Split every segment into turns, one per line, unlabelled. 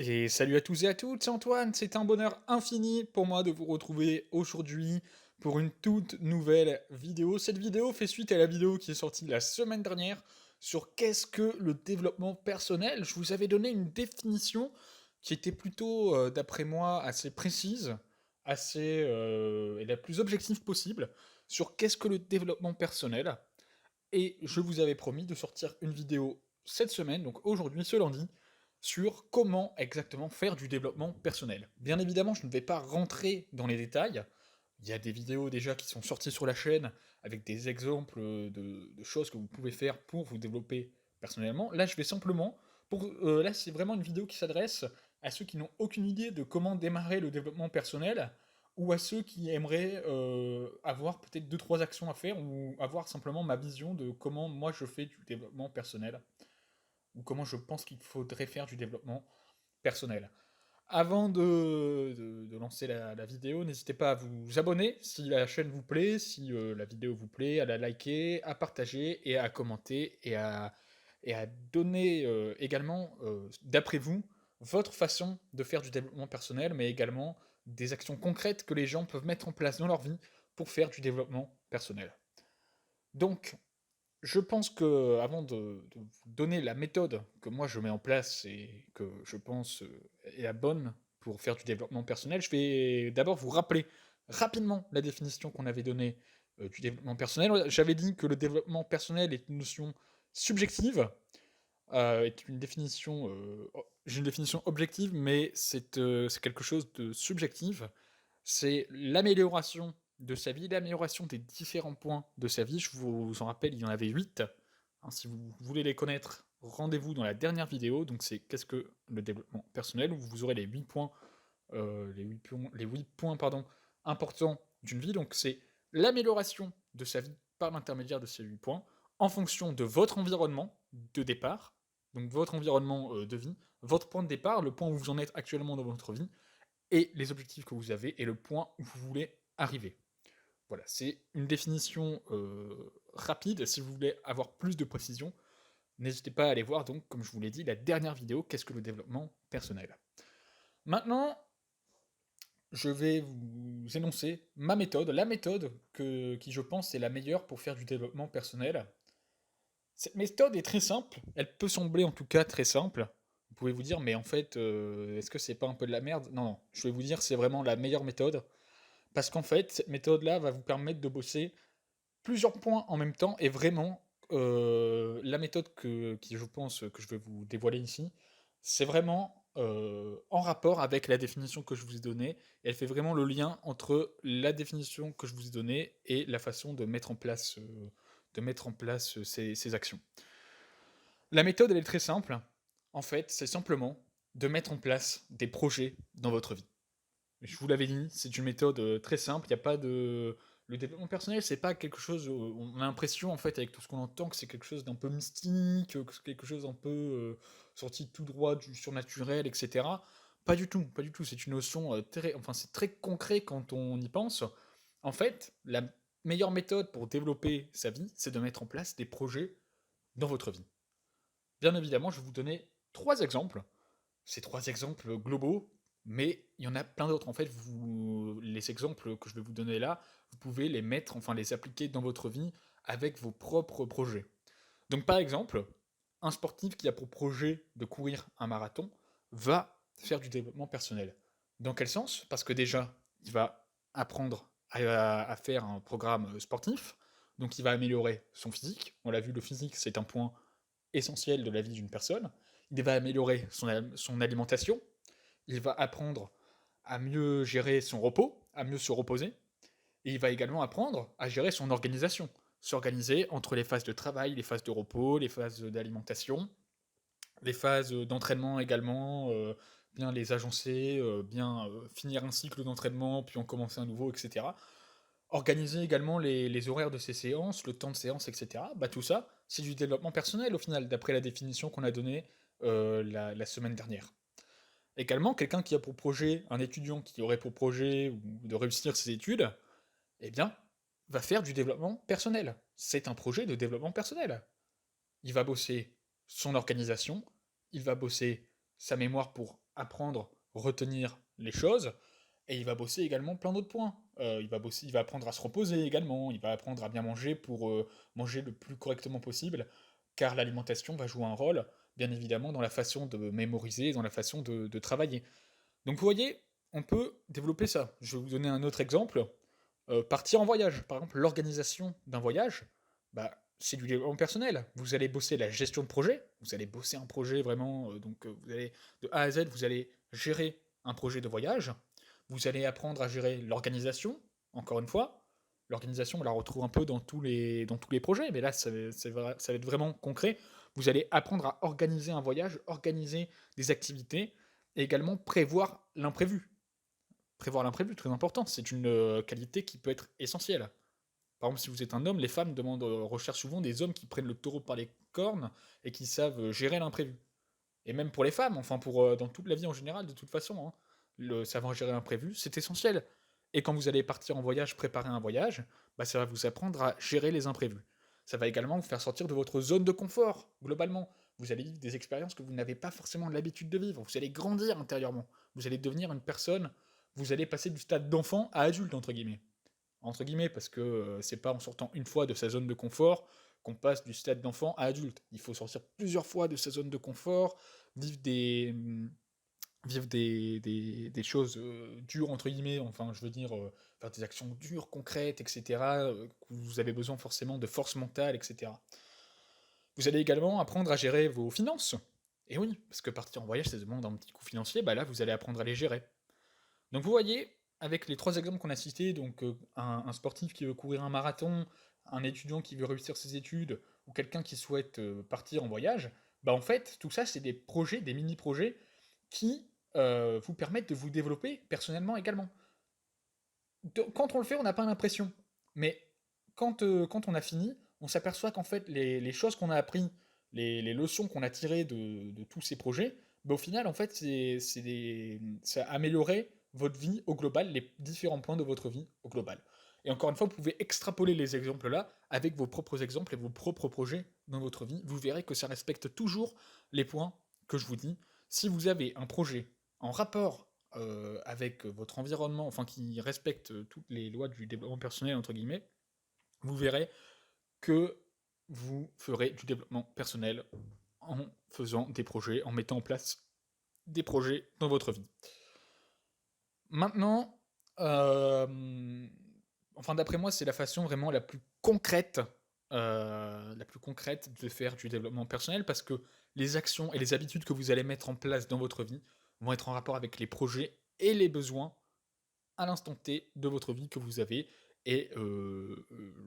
Et salut à tous et à toutes, c'est Antoine, c'est un bonheur infini pour moi de vous retrouver aujourd'hui pour une toute nouvelle vidéo. Cette vidéo fait suite à la vidéo qui est sortie la semaine dernière sur qu'est-ce que le développement personnel. Je vous avais donné une définition qui était plutôt, d'après moi, assez précise, assez et la plus objective possible sur qu'est-ce que le développement personnel. Et je vous avais promis de sortir une vidéo cette semaine, donc aujourd'hui, ce lundi, sur comment exactement faire du développement personnel. Bien évidemment, je ne vais pas rentrer dans les détails. Il y a des vidéos déjà qui sont sorties sur la chaîne avec des exemples de choses que vous pouvez faire pour vous développer personnellement. Là, je vais simplement, là, c'est vraiment une vidéo qui s'adresse à ceux qui n'ont aucune idée de comment démarrer le développement personnel ou à ceux qui aimeraient avoir peut-être deux trois actions à faire ou avoir simplement ma vision de comment moi je fais du développement personnel ou comment je pense qu'il faudrait faire du développement personnel. Avant de lancer la vidéo, n'hésitez pas à vous abonner si la chaîne vous plaît, si la vidéo vous plaît, à la liker, à partager et à commenter et à donner également, d'après vous, votre façon de faire du développement personnel, mais également des actions concrètes que les gens peuvent mettre en place dans leur vie pour faire du développement personnel. Donc, je pense que avant de vous donner la méthode que moi je mets en place et que je pense est la bonne pour faire du développement personnel, je vais d'abord vous rappeler rapidement la définition qu'on avait donnée du développement personnel. J'avais dit que le développement personnel est une notion subjective, est une définition, j'ai une définition objective, mais c'est quelque chose de subjectif. C'est l'amélioration de sa vie, l'amélioration des différents points de sa vie. Je vous en rappelle, il y en avait 8. Hein, si vous voulez les connaître, rendez-vous dans la dernière vidéo. Donc c'est qu'est-ce que le développement personnel, où vous aurez les 8 points, les 8 points pardon, importants d'une vie. Donc c'est l'amélioration de sa vie par l'intermédiaire de ces 8 points, en fonction de votre environnement de départ, donc votre environnement de vie, votre point de départ, le point où vous en êtes actuellement dans votre vie, et les objectifs que vous avez et le point où vous voulez arriver. Voilà, c'est une définition rapide. Si vous voulez avoir plus de précision, n'hésitez pas à aller voir, donc, comme je vous l'ai dit, la dernière vidéo, qu'est-ce que le développement personnel. Maintenant, je vais vous énoncer ma méthode, la méthode qui je pense est la meilleure pour faire du développement personnel. Cette méthode est très simple, elle peut sembler en tout cas très simple. Vous pouvez vous dire, mais en fait, est-ce que c'est pas un peu de la merde? Non, non, je vais vous dire, c'est vraiment la meilleure méthode. Parce qu'en fait, cette méthode-là va vous permettre de bosser plusieurs points en même temps et vraiment, la méthode qui je pense que je vais vous dévoiler ici, c'est vraiment en rapport avec la définition que je vous ai donnée. Et elle fait vraiment le lien entre la définition que je vous ai donnée et la façon de mettre en place ces actions. La méthode, elle est très simple. En fait, c'est simplement de mettre en place des projets dans votre vie. Je vous l'avais dit, c'est une méthode, très simple, il y a pas de le développement personnel, c'est pas quelque chose, on a l'impression, en fait, avec tout ce qu'on entend, que c'est quelque chose d'un peu mystique, que c'est quelque chose un peu, sorti tout droit du surnaturel et cetera. Pas du tout, pas du tout, c'est une notion, très enfin, c'est très concret quand on y pense. En fait, la meilleure méthode pour développer sa vie, c'est de mettre en place des projets dans votre vie. Bien évidemment, je vais vous donner 3 exemples. Ces 3 exemples globaux, mais il y en a plein d'autres. En fait, les exemples que je vais vous donner là, vous pouvez les mettre, enfin les appliquer dans votre vie avec vos propres projets. Donc par exemple, un sportif qui a pour projet de courir un marathon va faire du développement personnel. Dans quel sens? Parce que déjà, il va apprendre à faire un programme sportif, donc il va améliorer son physique. On l'a vu, le physique, c'est un point essentiel de la vie d'une personne. Il va améliorer son alimentation, il va apprendre à mieux gérer son repos, à mieux se reposer, et il va également apprendre à gérer son organisation. S'organiser entre les phases de travail, les phases de repos, les phases d'alimentation, les phases d'entraînement également, bien les agencer, bien finir un cycle d'entraînement, puis en commencer un nouveau, etc. Organiser également les horaires de ses séances, le temps de séance, etc. Bah, tout ça, c'est du développement personnel au final, d'après la définition qu'on a donnée la semaine dernière. Également, quelqu'un qui a pour projet, un étudiant qui aurait pour projet de réussir ses études, eh bien, va faire du développement personnel. C'est un projet de développement personnel. Il va bosser son organisation, il va bosser sa mémoire pour apprendre, retenir les choses, et il va bosser également plein d'autres points. Il va apprendre à se reposer également, il va apprendre à bien manger pour manger le plus correctement possible, car l'alimentation va jouer un rôle, bien évidemment, dans la façon de mémoriser, dans la façon de travailler. Donc vous voyez, on peut développer ça. Je vais vous donner un autre exemple. Partir en voyage, par exemple, l'organisation d'un voyage, bah, c'est du développement personnel. Vous allez bosser la gestion de projet, vous allez bosser un projet vraiment, vous allez de A à Z, vous allez gérer un projet de voyage, vous allez apprendre à gérer l'organisation, encore une fois. L'organisation, on la retrouve un peu dans tous les projets, mais là, ça va être vraiment concret. Vous allez apprendre à organiser un voyage, organiser des activités, et également prévoir l'imprévu. Prévoir l'imprévu, très important, c'est une qualité qui peut être essentielle. Par exemple, si vous êtes un homme, les femmes recherchent souvent des hommes qui prennent le taureau par les cornes et qui savent gérer l'imprévu. Et même pour les femmes, enfin dans toute la vie en général, de toute façon, hein, le savoir gérer l'imprévu, c'est essentiel. Et quand vous allez partir en voyage, préparer un voyage, bah, ça va vous apprendre à gérer les imprévus. Ça va également vous faire sortir de votre zone de confort, globalement. Vous allez vivre des expériences que vous n'avez pas forcément l'habitude de vivre. Vous allez grandir intérieurement. Vous allez devenir une personne. Vous allez passer du stade d'enfant à adulte, entre guillemets. Entre guillemets, parce que c'est pas en sortant une fois de sa zone de confort qu'on passe du stade d'enfant à adulte. Il faut sortir plusieurs fois de sa zone de confort, vivre des, vivre des choses dures, entre guillemets, enfin, je veux dire, faire des actions dures, concrètes, etc., que vous avez besoin forcément de force mentale, etc. Vous allez également apprendre à gérer vos finances. Et oui, parce que partir en voyage, ça demande un petit coût financier, bah là, vous allez apprendre à les gérer. Donc vous voyez, avec les trois exemples qu'on a cités, donc un sportif qui veut courir un marathon, un étudiant qui veut réussir ses études, ou quelqu'un qui souhaite partir en voyage, bah en fait, tout ça, c'est des projets, des mini-projets, qui vous permettent de vous développer personnellement également. Quand on le fait, on n'a pas l'impression. Mais quand on a fini, on s'aperçoit qu'en fait, les choses qu'on a appris, les leçons qu'on a tirées de tous ces projets, bah, au final, en fait, ça a amélioré votre vie au global, les différents points de votre vie au global. Et encore une fois, vous pouvez extrapoler les exemples-là avec vos propres exemples et vos propres projets dans votre vie. Vous verrez que ça respecte toujours les points que je vous dis. Si vous avez un projet en rapport avec votre environnement, enfin qui respecte toutes les lois du développement personnel, entre guillemets, vous verrez que vous ferez du développement personnel en faisant des projets, en mettant en place des projets dans votre vie. Maintenant, enfin d'après moi, c'est la façon vraiment la plus concrète de faire du développement personnel parce que les actions et les habitudes que vous allez mettre en place dans votre vie vont être en rapport avec les projets et les besoins à l'instant T de votre vie que vous avez et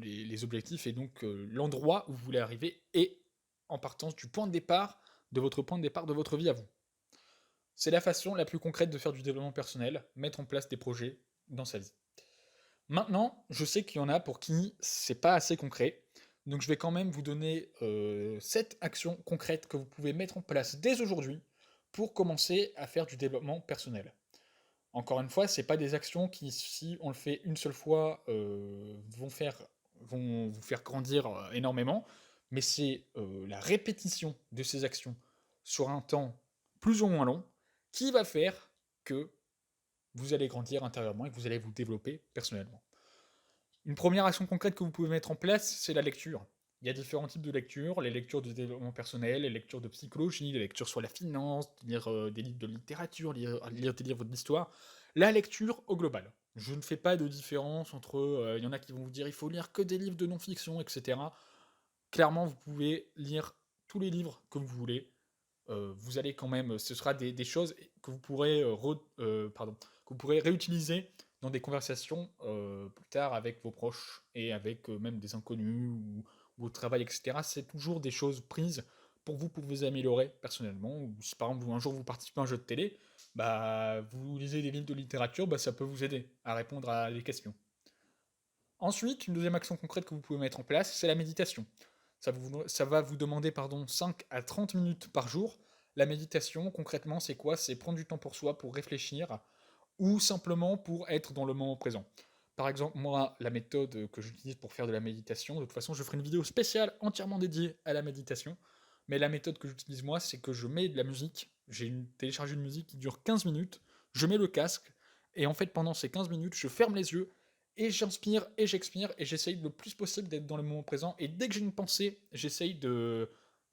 les objectifs et donc l'endroit où vous voulez arriver et en partance du point de départ de votre point de départ de votre vie à vous. C'est la façon la plus concrète de faire du développement personnel, mettre en place des projets dans sa vie. Maintenant, je sais qu'il y en a pour qui c'est pas assez concret, donc je vais quand même vous donner 7 actions concrètes que vous pouvez mettre en place dès aujourd'hui pour commencer à faire du développement personnel. Encore une fois, c'est pas des actions qui, si on le fait une seule fois, vont vous faire grandir énormément, mais c'est la répétition de ces actions sur un temps plus ou moins long qui va faire que vous allez grandir intérieurement et que vous allez vous développer personnellement. Une première action concrète que vous pouvez mettre en place, c'est la lecture. Il y a différents types de lectures, les lectures de développement personnel, les lectures de psychologie, les lectures sur la finance, lire des livres de littérature, lire des livres d'histoire. La lecture au global. Je ne fais pas de différence entre... Il y en a qui vont vous dire il faut lire que des livres de non-fiction, etc. Clairement, vous pouvez lire tous les livres que vous voulez. Vous allez quand même... Ce sera des choses que vous pourrez, que vous pourrez réutiliser dans des conversations plus tard avec vos proches et avec même des inconnus ou au travail, etc. C'est toujours des choses prises pour vous améliorer personnellement. Ou si par exemple un jour vous participez à un jeu de télé, bah vous lisez des livres de littérature, bah ça peut vous aider à répondre à des questions. Ensuite, une deuxième action concrète que vous pouvez mettre en place, c'est la méditation. Ça va vous demander 5 à 30 minutes par jour. La méditation, concrètement, c'est quoi? C'est prendre du temps pour soi, pour réfléchir, ou simplement pour être dans le moment présent. Par exemple, moi, la méthode que j'utilise pour faire de la méditation, de toute façon, je ferai une vidéo spéciale entièrement dédiée à la méditation, mais la méthode que j'utilise moi, c'est que je mets de la musique téléchargé une musique qui dure 15 minutes, je mets le casque, et en fait pendant ces 15 minutes, je ferme les yeux, et j'inspire et j'expire, et j'essaye le plus possible d'être dans le moment présent, et dès que j'ai une pensée, j'essaye de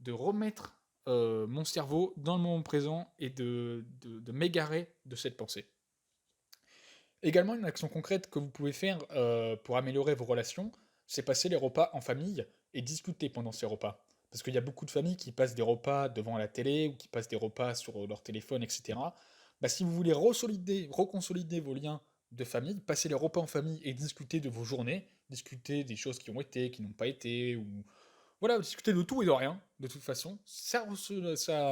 remettre mon cerveau dans le moment présent et de m'égarer de cette pensée. Également, une action concrète que vous pouvez faire pour améliorer vos relations, c'est passer les repas en famille et discuter pendant ces repas. Parce qu'il y a beaucoup de familles qui passent des repas devant la télé ou qui passent des repas sur leur téléphone, etc. Bah, si vous voulez reconsolider vos liens de famille, passez les repas en famille et discuter de vos journées, discuter des choses qui ont été, qui n'ont pas été, ou voilà, discuter de tout et de rien, de toute façon. Ça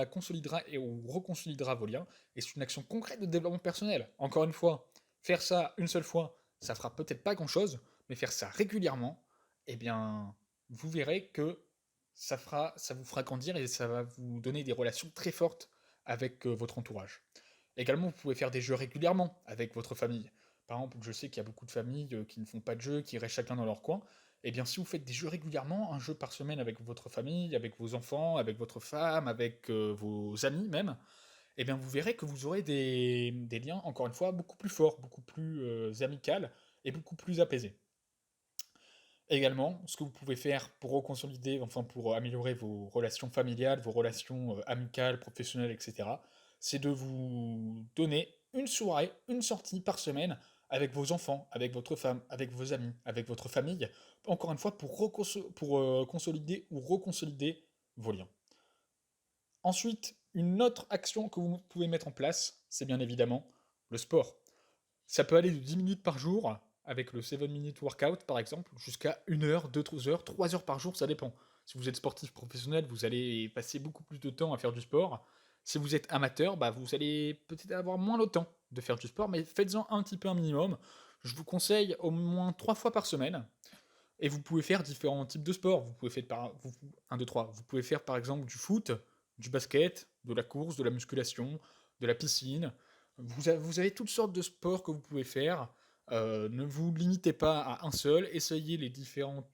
consolidera ou reconsolidera vos liens, et c'est une action concrète de développement personnel. Encore une fois, faire ça une seule fois, ça fera peut-être pas grand-chose, mais faire ça régulièrement, eh bien, vous verrez que ça vous fera grandir et ça va vous donner des relations très fortes avec votre entourage. Également, vous pouvez faire des jeux régulièrement avec votre famille. Par exemple, je sais qu'il y a beaucoup de familles qui ne font pas de jeux, qui restent chacun dans leur coin. Eh bien, si vous faites des jeux régulièrement, un jeu par semaine avec votre famille, avec vos enfants, avec votre femme, avec vos amis même, eh bien, vous verrez que vous aurez des liens, encore une fois, beaucoup plus forts, beaucoup plus amicaux et beaucoup plus apaisés. Également, ce que vous pouvez faire pour reconsolider, enfin pour améliorer vos relations familiales, vos relations amicales, professionnelles, etc., c'est de vous donner une soirée, une sortie par semaine avec vos enfants, avec votre femme, avec vos amis, avec votre famille, encore une fois pour consolider ou reconsolider vos liens. Ensuite, une autre action que vous pouvez mettre en place, c'est bien évidemment le sport. Ça peut aller de 10 minutes par jour, avec le 7 minute workout par exemple, jusqu'à 1 heure, 2 heures, 3 heures par jour, ça dépend. Si vous êtes sportif professionnel, vous allez passer beaucoup plus de temps à faire du sport. Si vous êtes amateur, bah vous allez peut-être avoir moins le temps de faire du sport, mais faites-en un petit peu un minimum. Je vous conseille au moins 3 fois par semaine. Et vous pouvez faire différents types de sports. Vous pouvez faire par, vous, 1, 2, 3. Vous pouvez faire par exemple du foot, du basket, de la course, de la musculation, de la piscine. Vous avez toutes sortes de sports que vous pouvez faire. Ne vous limitez pas à un seul. Essayez les différents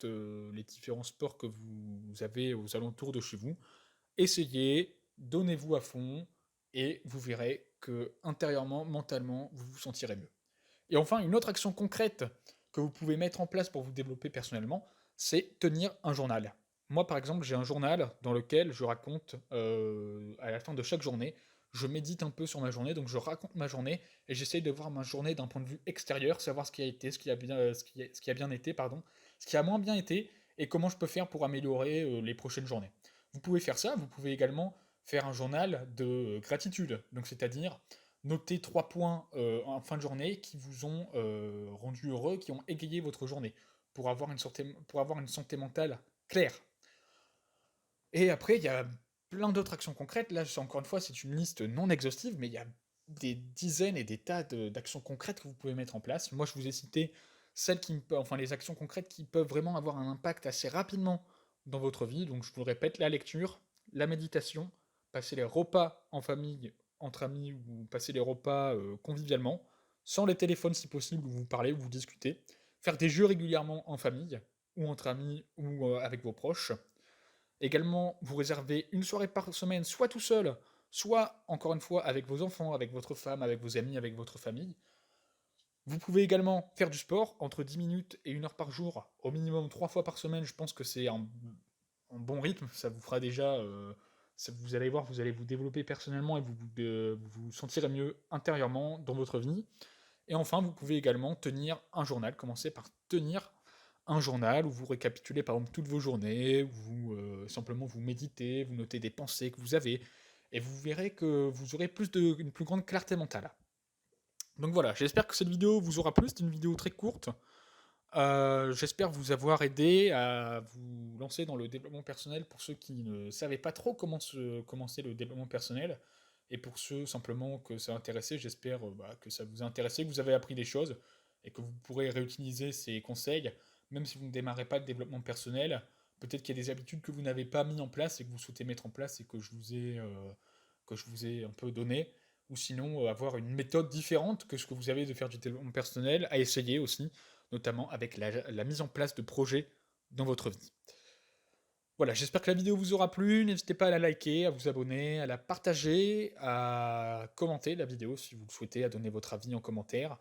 sports que vous avez aux alentours de chez vous. Essayez, donnez-vous à fond, et vous verrez que intérieurement, mentalement, vous vous sentirez mieux. Et enfin, une autre action concrète que vous pouvez mettre en place pour vous développer personnellement, c'est tenir un journal. Moi, par exemple, j'ai un journal dans lequel je raconte, à la fin de chaque journée, je médite un peu sur ma journée, donc je raconte ma journée et j'essaye de voir ma journée d'un point de vue extérieur, savoir ce qui a été, ce qui a bien été, pardon, ce qui a moins bien été, et comment je peux faire pour améliorer les prochaines journées. Vous pouvez faire ça, vous pouvez également faire un journal de gratitude, donc c'est-à-dire notez 3 points en fin de journée qui vous ont rendu heureux, qui ont égayé votre journée, pour avoir une santé mentale claire. Et après, il y a plein d'autres actions concrètes. Là, encore une fois, c'est une liste non exhaustive, mais il y a des dizaines et des tas d'actions concrètes que vous pouvez mettre en place. Moi, je vous ai cité enfin, les actions concrètes qui peuvent vraiment avoir un impact assez rapidement dans votre vie. Donc, je vous le répète, la lecture, la méditation, passer les repas en famille, entre amis, ou passer les repas convivialement, sans les téléphones si possible, où vous parlez, où vous discutez, faire des jeux régulièrement en famille, ou entre amis, ou avec vos proches. Également, vous réservez une soirée par semaine, soit tout seul, soit, encore une fois, avec vos enfants, avec votre femme, avec vos amis, avec votre famille. Vous pouvez également faire du sport, entre 10 minutes et 1 heure par jour, au minimum 3 fois par semaine. Je pense que c'est un bon rythme, ça vous fera déjà... vous allez voir, vous allez vous développer personnellement et vous vous sentirez mieux intérieurement dans votre vie. Et enfin, vous pouvez également tenir un journal, commencer par tenir un journal où vous récapitulez par exemple toutes vos journées, où vous simplement vous méditez, vous notez des pensées que vous avez, et vous verrez que vous aurez une plus grande clarté mentale. Donc voilà, j'espère que cette vidéo vous aura plu, c'est une vidéo très courte. J'espère vous avoir aidé à vous lancer dans le développement personnel pour ceux qui ne savaient pas trop commencer le développement personnel. Et pour ceux simplement que ça a intéressé, j'espère que ça vous a intéressé, que vous avez appris des choses et que vous pourrez réutiliser ces conseils, même si vous ne démarrez pas de développement personnel. Peut-être qu'il y a des habitudes que vous n'avez pas mis en place et que vous souhaitez mettre en place et que je vous ai un peu donné. Ou sinon, avoir une méthode différente que ce que vous avez de faire du développement personnel, à essayer aussi, notamment avec la mise en place de projets dans votre vie. Voilà, j'espère que la vidéo vous aura plu. N'hésitez pas à la liker, à vous abonner, à la partager, à commenter la vidéo si vous le souhaitez, à donner votre avis en commentaire.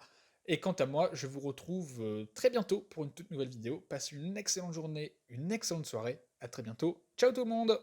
Et quant à moi, je vous retrouve très bientôt pour une toute nouvelle vidéo. Passez une excellente journée, une excellente soirée. À très bientôt. Ciao tout le monde!